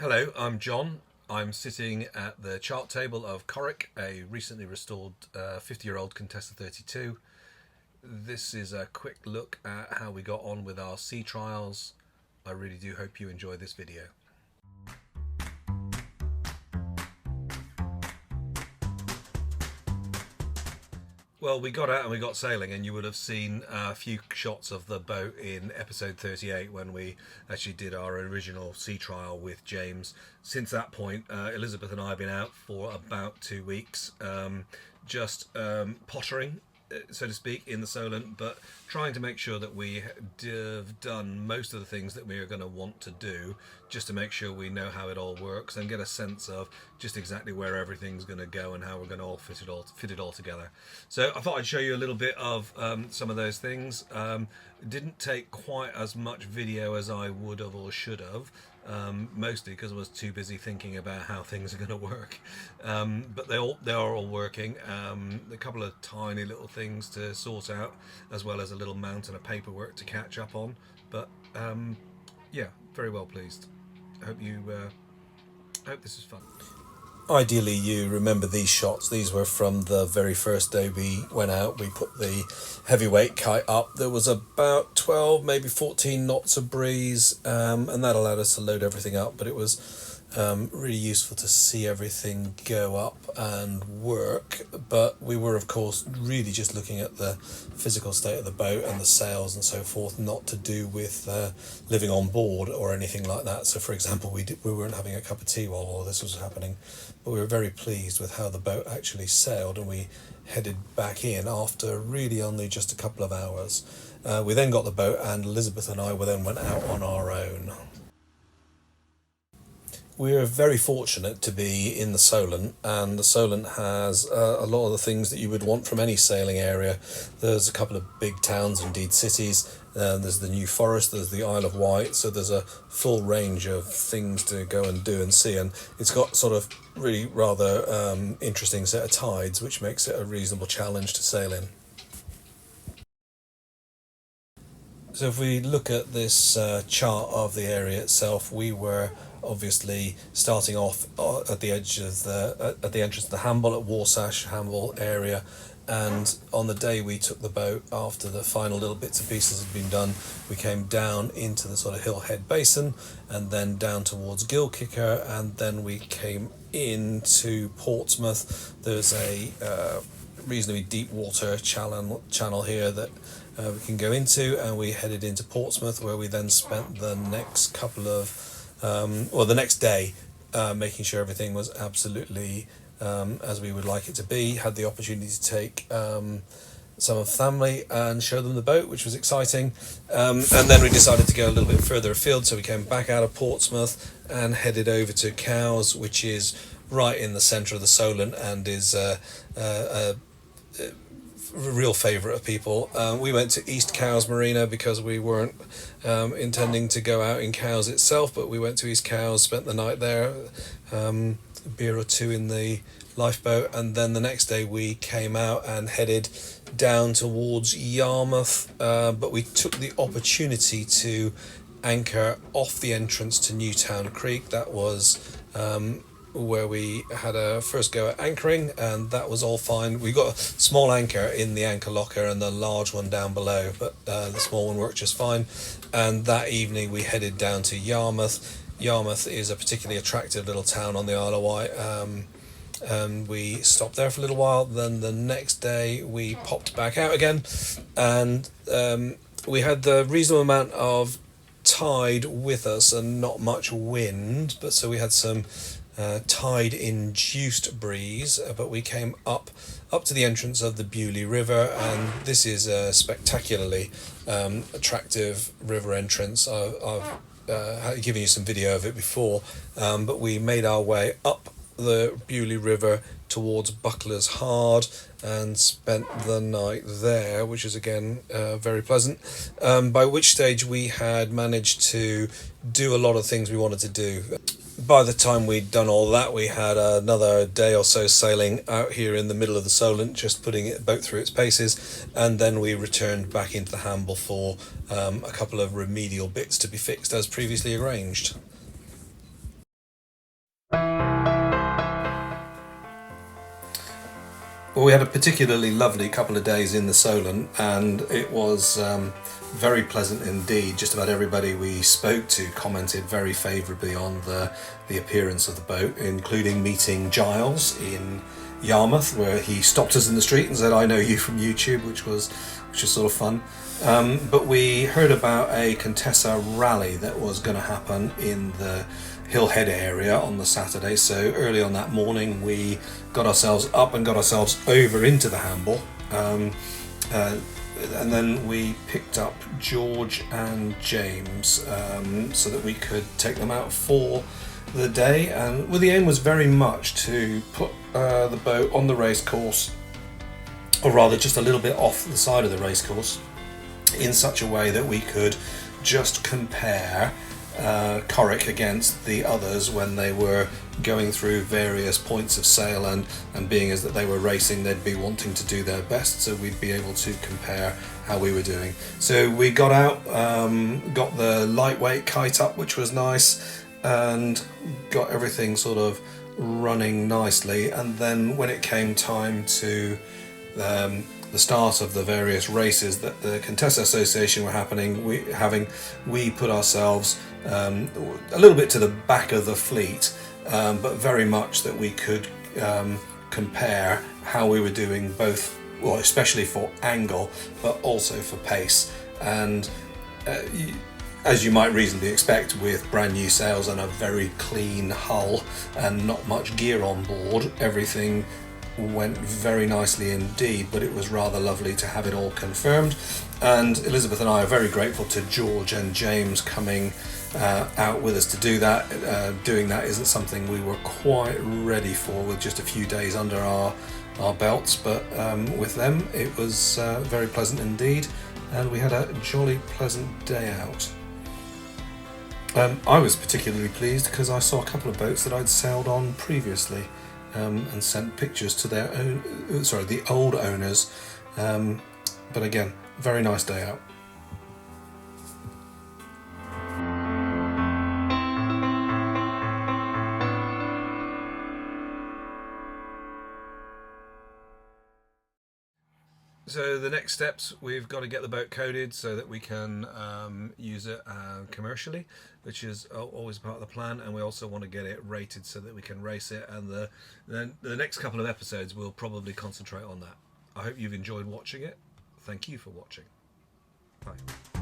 Hello, I'm John. I'm sitting at the chart table of Coric, a recently restored 50-year-old Contessa 32. This is a quick look at how we got on with our sea trials. I really do hope you enjoy this video. Well, we got out and we got sailing, and you would have seen a few shots of the boat in episode 38 when we actually did our original sea trial with James. Since that point, Elizabeth and I have been out for about 2 weeks, just pottering, so to speak, in the Solent, but trying to make sure that we have done most of the things that we are going to want to do, just to make sure we know how it all works and get a sense of just exactly where everything's going to go and how we're going to all fit it all together. So I thought I'd show you a little bit of some of those things. It didn't take quite as much video as I would have or should have. Mostly because I was too busy thinking about how things are going to work, but they are all working. A couple of tiny little things to sort out, as well as a little mountain of paperwork to catch up on. But yeah, very well pleased. Hope this is fun. Ideally, you remember these shots. These were from the very first day we went out. We put the heavyweight kite up. There was about 12, maybe 14 knots of breeze, and that allowed us to load everything up. But it was really useful to see everything go up and work. But we were, of course, really just looking at the physical state of the boat and the sails and so forth, not to do with living on board or anything like that. So, for example, we weren't having a cup of tea while all this was happening. But we were very pleased with how the boat actually sailed, and we headed back in after really only just a couple of hours. We then got the boat, and Elizabeth and I then went out on our own. We're very fortunate to be in the Solent, and the Solent has a lot of the things that you would want from any sailing area. There's a couple of big towns, indeed cities. There's the New Forest, there's the Isle of Wight, so there's a full range of things to go and do and see, and it's got sort of really rather interesting set of tides, which makes it a reasonable challenge to sail in. So if we look at this chart of the area itself, we were obviously starting off at the edge of at the entrance of the Hamble at Warsash Hamble area, and on the day we took the boat, after the final little bits and pieces had been done, we came down into the sort of Hillhead Basin and then down towards Gilkicker, and then we came into Portsmouth. There's a reasonably deep water channel here that we can go into, and we headed into Portsmouth, where we then spent the next couple of the next day making sure everything was absolutely as we would like it to be. Had the opportunity to take some of the family and show them the boat, which was exciting, and then we decided to go a little bit further afield, so we came back out of Portsmouth and headed over to Cowes, which is right in the centre of the Solent and is a real favourite of people. We went to East Cowes Marina because we weren't intending to go out in Cowes itself, but we went to East Cowes, spent the night there, a beer or two in the lifeboat, and then the next day we came out and headed down towards Yarmouth, but we took the opportunity to anchor off the entrance to Newtown Creek. That was where we had a first go at anchoring, and that was all fine. We got a small anchor in the anchor locker and the large one down below, but the small one worked just fine. And that evening we headed down to Yarmouth. Yarmouth is a particularly attractive little town on the Isle of Wight, and we stopped there for a little while. Then the next day we popped back out again, and we had the reasonable amount of tide with us and not much wind, but so we had some tide-induced breeze, but we came up to the entrance of the Bewley River, and this is a spectacularly attractive river entrance. I've given you some video of it before, but we made our way up the Bewley River towards Buckler's Hard and spent the night there, which is again very pleasant, by which stage we had managed to do a lot of things we wanted to do. By the time we'd done all that, we had another day or so sailing out here in the middle of the Solent, just putting the boat through its paces, and then we returned back into the Hamble for a couple of remedial bits to be fixed as previously arranged. Well, we had a particularly lovely couple of days in the Solent, and it was very pleasant indeed. Just about everybody we spoke to commented very favourably on the appearance of the boat, including meeting Giles in Yarmouth, where he stopped us in the street and said, "I know you from YouTube," which was sort of fun. But we heard about a Contessa rally that was going to happen in the Hillhead area on the Saturday. So early on that morning, we got ourselves up and got ourselves over into the Hamble. And then we picked up George and James so that we could take them out for the day. And well, the aim was very much to put the boat on the race course, or rather just a little bit off the side of the race course, in such a way that we could just compare Coric against the others when they were going through various points of sail, and being as that they were racing, they'd be wanting to do their best, so we'd be able to compare how we were doing. So we got out, got the lightweight kite up, which was nice, and got everything sort of running nicely. And then when it came time to the start of the various races that the Contessa Association were we put ourselves a little bit to the back of the fleet, but very much that we could compare how we were doing, both, well, especially for angle, but also for pace. And as you might reasonably expect, with brand new sails and a very clean hull and not much gear on board, everything went very nicely indeed. But it was rather lovely to have it all confirmed, and Elizabeth and I are very grateful to George and James coming out with us to do that. Doing that isn't something we were quite ready for with just a few days under our belts, but with them it was very pleasant indeed, and we had a jolly pleasant day out. I was particularly pleased because I saw a couple of boats that I'd sailed on previously, and sent pictures to their the old owners. But again, very nice day out. So the next steps, we've got to get the boat coded so that we can use it commercially, which is always part of the plan, and we also want to get it rated so that we can race it, and the next couple of episodes we'll probably concentrate on that. I hope you've enjoyed watching it. Thank you for watching. Bye.